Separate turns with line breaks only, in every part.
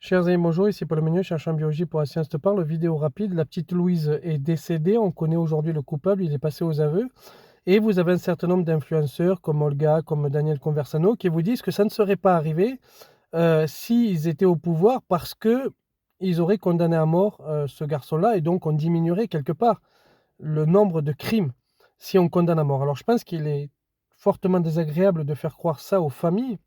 Chers amis, bonjour, ici Paul Mignon, chercheur en biologie pour la science te parle. Vidéo rapide, la petite Louise est décédée, on connaît aujourd'hui le coupable, il est passé aux aveux. Et vous avez un certain nombre d'influenceurs comme Olga, comme Daniel Conversano, qui vous disent que ça ne serait pas arrivé s'ils étaient au pouvoir parce que ils auraient condamné à mort ce garçon-là et donc on diminuerait quelque part le nombre de crimes si on condamne à mort. Alors je pense qu'il est fortement désagréable de faire croire ça aux familles.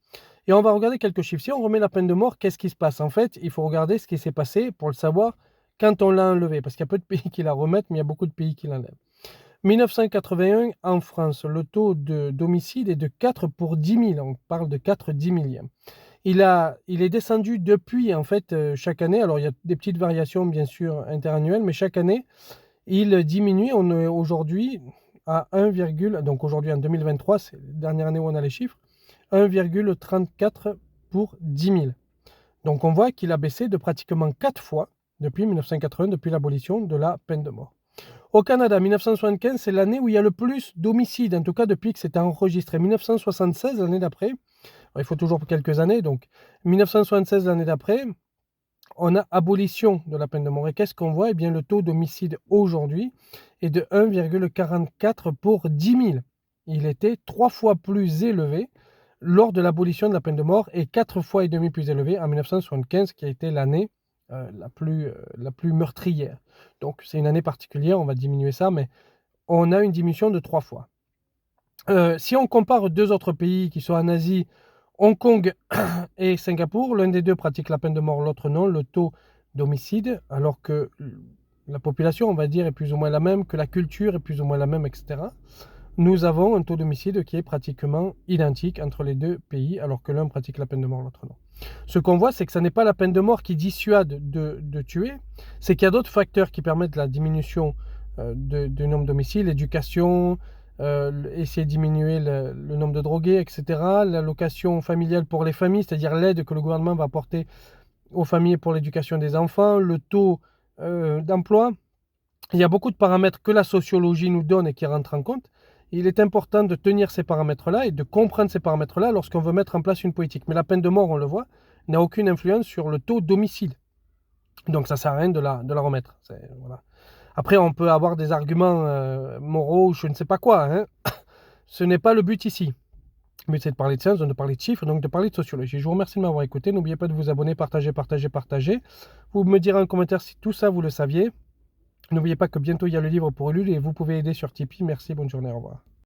Et on va regarder quelques chiffres. Si on remet la peine de mort, qu'est-ce qui se passe? En fait, il faut regarder ce qui s'est passé pour le savoir quand on l'a enlevé. Parce qu'il y a peu de pays qui la remettent, mais il y a beaucoup de pays qui l'enlèvent. 1981, en France, le taux d'homicide est de 4 pour 10 000. On parle de 4 10 millièmes. Il est descendu depuis, en fait, chaque année. Alors, il y a des petites variations, bien sûr, interannuelles, mais chaque année, il diminue. On est aujourd'hui à 1, donc aujourd'hui en 2023, c'est la dernière année où on a les chiffres, 1,34 pour 10 000. Donc on voit qu'il a baissé de pratiquement 4 fois depuis 1980, depuis l'abolition de la peine de mort. Au Canada, 1975, c'est l'année où il y a le plus d'homicides, en tout cas depuis que c'était enregistré. 1976, l'année d'après, il faut toujours quelques années, donc 1976, l'année d'après, on a abolition de la peine de mort. Et qu'est-ce qu'on voit? Eh bien, le taux d'homicide aujourd'hui est de 1,44 pour 10 000. Il était 3 fois plus élevé lors de l'abolition de la peine de mort et 4 fois et demi plus élevé en 1975, qui a été l'année la plus meurtrière. Donc, c'est une année particulière, on va diminuer ça, mais on a une diminution de 3 fois. Si on compare deux autres pays qui sont en Asie, Hong Kong et Singapour, l'un des deux pratique la peine de mort, l'autre non, le taux d'homicide, alors que la population, on va dire, est plus ou moins la même, que la culture est plus ou moins la même, etc. Nous avons un taux d'homicide qui est pratiquement identique entre les deux pays, alors que l'un pratique la peine de mort, l'autre non. Ce qu'on voit, c'est que ce n'est pas la peine de mort qui dissuade de tuer, c'est qu'il y a d'autres facteurs qui permettent la diminution du nombre d'homicides, l'éducation, essayer de diminuer le nombre de drogués, etc. L'allocation familiale pour les familles, c'est-à-dire l'aide que le gouvernement va apporter aux familles pour l'éducation des enfants, le taux d'emploi. Il y a beaucoup de paramètres que la sociologie nous donne et qui rentrent en compte. Il est important de tenir ces paramètres-là et de comprendre ces paramètres-là lorsqu'on veut mettre en place une politique. Mais la peine de mort, on le voit, n'a aucune influence sur le taux d'homicide. Donc ça ne sert à rien de la remettre. Voilà. Après, on peut avoir des arguments moraux, je ne sais pas quoi. Hein. Ce n'est pas le but ici. Le but, c'est de parler de science, de parler de chiffres, donc de parler de sociologie. Je vous remercie de m'avoir écouté. N'oubliez pas de vous abonner, partager, partager, partager. Vous me direz en commentaire si tout ça, vous le saviez. N'oubliez pas que bientôt, il y a le livre pour Ulule et vous pouvez aider sur Tipeee. Merci, bonne journée, au revoir.